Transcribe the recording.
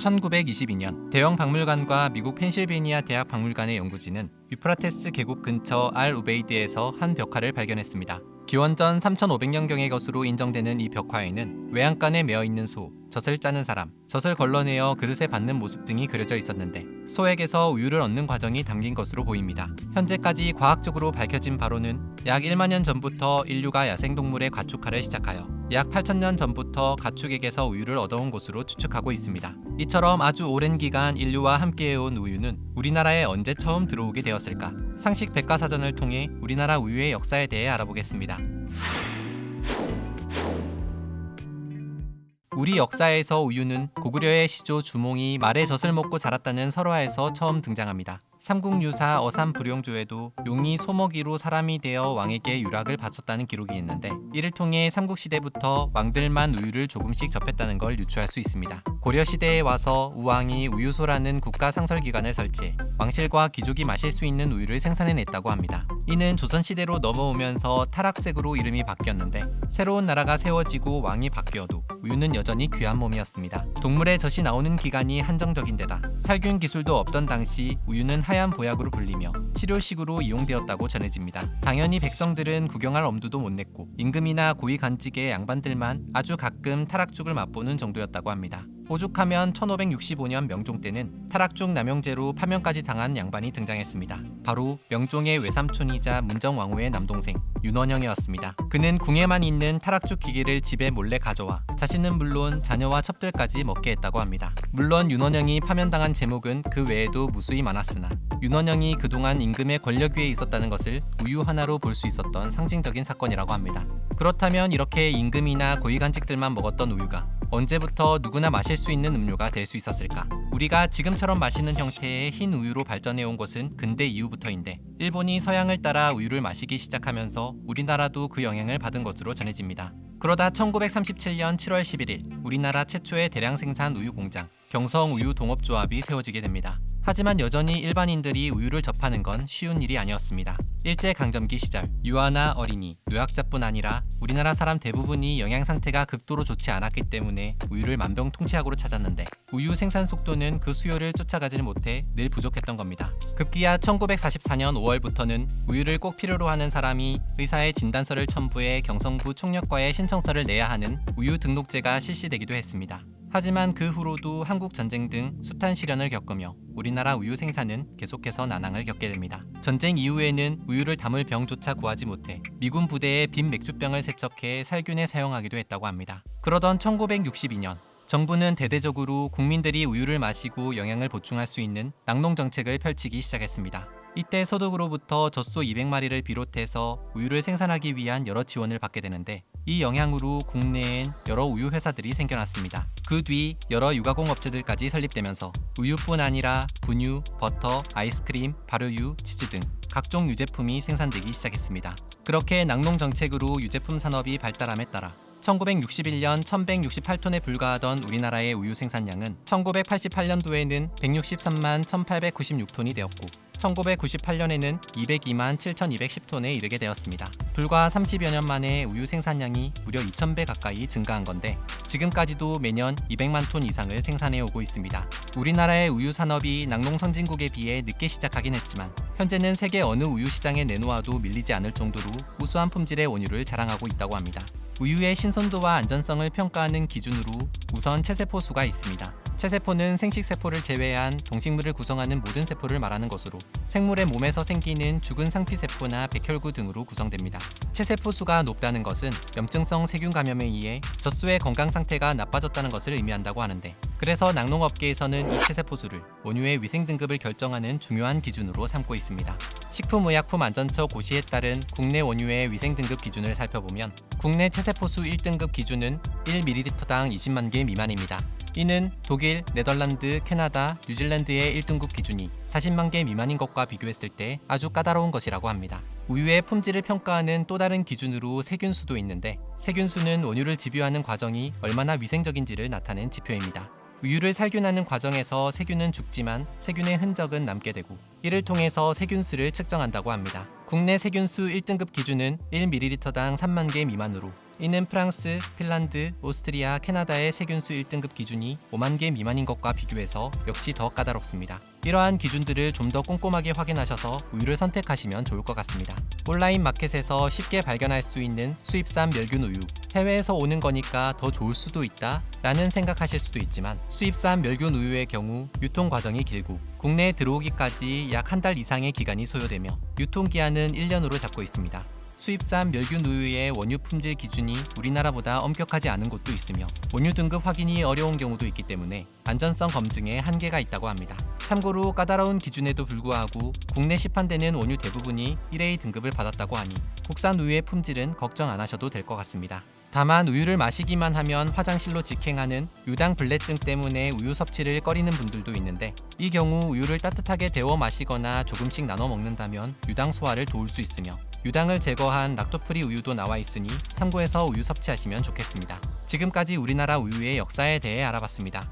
1922년 대형 박물관과 미국 펜실베이니아 대학 박물관의 연구진은 유프라테스 계곡 근처 알 우베이드에서 한 벽화를 발견했습니다. 기원전 3500년경의 것으로 인정되는 이 벽화에는 외양간에 메어있는 소, 젖을 짜는 사람, 젖을 걸러내어 그릇에 받는 모습 등이 그려져 있었는데 소에게서 우유를 얻는 과정이 담긴 것으로 보입니다. 현재까지 과학적으로 밝혀진 바로는 약 1만 년 전부터 인류가 야생동물의 가축화를 시작하여 약 8천년 전부터 가축에게서 우유를 얻어온 것으로 추측하고 있습니다. 이처럼 아주 오랜 기간 인류와 함께해온 우유는 우리나라에 언제 처음 들어오게 되었을까? 상식 백과사전을 통해 우리나라 우유의 역사에 대해 알아보겠습니다. 우리 역사에서 우유는 고구려의 시조 주몽이 말의 젖을 먹고 자랐다는 설화에서 처음 등장합니다. 삼국유사 어산불용조에도 용이 소먹이로 사람이 되어 왕에게 유락을 바쳤다는 기록이 있는데 이를 통해 삼국시대부터 왕들만 우유를 조금씩 접했다는 걸 유추할 수 있습니다. 고려시대에 와서 우왕이 우유소라는 국가상설기관을 설치해 왕실과 귀족이 마실 수 있는 우유를 생산해냈다고 합니다. 이는 조선시대로 넘어오면서 타락색으로 이름이 바뀌었는데 새로운 나라가 세워지고 왕이 바뀌어도 우유는 여전히 귀한 몸이었습니다. 동물의 젖이 나오는 기간이 한정적인데다 살균 기술도 없던 당시 우유는 하얀 보약으로 불리며 치료식으로 이용되었다고 전해집니다. 당연히 백성들은 구경할 엄두도 못 냈고 임금이나 고위 관직의 양반들만 아주 가끔 타락죽을 맛보는 정도였다고 합니다. 오죽하면 1565년 명종 때는 타락죽 남용죄로 파면까지 당한 양반이 등장했습니다. 바로 명종의 외삼촌이자 문정왕후의 남동생 윤원영이었습니다. 그는 궁에만 있는 타락죽 기계를 집에 몰래 가져와 자신은 물론 자녀와 첩들까지 먹게 했다고 합니다. 물론 윤원영이 파면당한 제목은 그 외에도 무수히 많았으나 윤원영이 그동안 임금의 권력 위에 있었다는 것을 우유 하나로 볼 수 있었던 상징적인 사건이라고 합니다. 그렇다면 이렇게 임금이나 고위관직들만 먹었던 우유가 언제부터 누구나 마실 수 있는 음료가 될 수 있었을까? 우리가 지금처럼 마시는 형태의 흰 우유로 발전해온 것은 근대 이후부터인데 일본이 서양을 따라 우유를 마시기 시작하면서 우리나라도 그 영향을 받은 것으로 전해집니다. 그러다 1937년 7월 11일 우리나라 최초의 대량 생산 우유 공장 경성우유동업조합이 세워지게 됩니다. 하지만 여전히 일반인들이 우유를 접하는 건 쉬운 일이 아니었습니다. 일제강점기 시절 유아나 어린이, 노약자뿐 아니라 우리나라 사람 대부분이 영양 상태가 극도로 좋지 않았기 때문에 우유를 만병통치약으로 찾았는데 우유 생산 속도는 그 수요를 쫓아가질 못해 늘 부족했던 겁니다. 급기야 1944년 5월부터는 우유를 꼭 필요로 하는 사람이 의사의 진단서를 첨부해 경성부 총력과에 신청서를 내야 하는 우유 등록제가 실시되기도 했습니다. 하지만 그 후로도 한국 전쟁 등 숱한 시련을 겪으며 우리나라 우유 생산은 계속해서 난항을 겪게 됩니다. 전쟁 이후에는 우유를 담을 병조차 구하지 못해 미군 부대에 빈 맥주병을 세척해 살균에 사용하기도 했다고 합니다. 그러던 1962년 정부는 대대적으로 국민들이 우유를 마시고 영양을 보충할 수 있는 낙농 정책을 펼치기 시작했습니다. 이때 소득으로부터 젖소 200마리를 비롯해서 우유를 생산하기 위한 여러 지원을 받게 되는데 이 영향으로 국내엔 여러 우유 회사들이 생겨났습니다. 그 뒤 여러 유가공 업체들까지 설립되면서 우유뿐 아니라 분유, 버터, 아이스크림, 발효유, 치즈 등 각종 유제품이 생산되기 시작했습니다. 그렇게 낙농 정책으로 유제품 산업이 발달함에 따라 1961년 1168톤에 불과하던 우리나라의 우유 생산량은 1988년도에는 163만 1896톤이 되었고 1998년에는 202만 7210톤에 이르게 되었습니다. 불과 30여 년 만에 우유 생산량이 무려 2000배 가까이 증가한 건데 지금까지도 매년 200만 톤 이상을 생산해 오고 있습니다. 우리나라의 우유 산업이 낙농 선진국에 비해 늦게 시작하긴 했지만 현재는 세계 어느 우유 시장에 내놓아도 밀리지 않을 정도로 우수한 품질의 원유를 자랑하고 있다고 합니다. 우유의 신선도와 안전성을 평가하는 기준으로 우선 체세포 수가 있습니다. 체세포는 생식세포를 제외한 동식물을 구성하는 모든 세포를 말하는 것으로 생물의 몸에서 생기는 죽은 상피세포나 백혈구 등으로 구성됩니다. 체세포 수가 높다는 것은 염증성 세균 감염에 의해 젖소의 건강 상태가 나빠졌다는 것을 의미한다고 하는데 그래서 낙농업계에서는 이 체세포 수를 원유의 위생 등급을 결정하는 중요한 기준으로 삼고 있습니다. 식품의약품안전처 고시에 따른 국내 원유의 위생 등급 기준을 살펴보면 국내 체세포수 1등급 기준은 1ml당 20만 개 미만입니다. 이는 독일, 네덜란드, 캐나다, 뉴질랜드의 1등급 기준이 40만 개 미만인 것과 비교했을 때 아주 까다로운 것이라고 합니다. 우유의 품질을 평가하는 또 다른 기준으로 세균수도 있는데 세균수는 원유를 집유하는 과정이 얼마나 위생적인지를 나타낸 지표입니다. 우유를 살균하는 과정에서 세균은 죽지만 세균의 흔적은 남게 되고 이를 통해서 세균수를 측정한다고 합니다. 국내 세균수 1등급 기준은 1ml당 3만 개 미만으로 이는 프랑스, 핀란드, 오스트리아, 캐나다의 세균수 1등급 기준이 5만 개 미만인 것과 비교해서 역시 더 까다롭습니다. 이러한 기준들을 좀 더 꼼꼼하게 확인하셔서 우유를 선택하시면 좋을 것 같습니다. 온라인 마켓에서 쉽게 발견할 수 있는 수입산 멸균 우유, 해외에서 오는 거니까 더 좋을 수도 있다 라는 생각하실 수도 있지만, 수입산 멸균 우유의 경우 유통 과정이 길고 국내에 들어오기까지 약 한 달 이상의 기간이 소요되며 유통기한은 1년으로 잡고 있습니다. 수입산 멸균 우유의 원유 품질 기준이 우리나라보다 엄격하지 않은 곳도 있으며 원유 등급 확인이 어려운 경우도 있기 때문에 안전성 검증에 한계가 있다고 합니다. 참고로 까다로운 기준에도 불구하고 국내 시판되는 원유 대부분이 1A 등급을 받았다고 하니 국산 우유의 품질은 걱정 안 하셔도 될 것 같습니다. 다만 우유를 마시기만 하면 화장실로 직행하는 유당불내증 때문에 우유 섭취를 꺼리는 분들도 있는데, 이 경우 우유를 따뜻하게 데워 마시거나 조금씩 나눠 먹는다면 유당 소화를 도울 수 있으며 유당을 제거한 락토프리 우유도 나와 있으니 참고해서 우유 섭취하시면 좋겠습니다. 지금까지 우리나라 우유의 역사에 대해 알아봤습니다.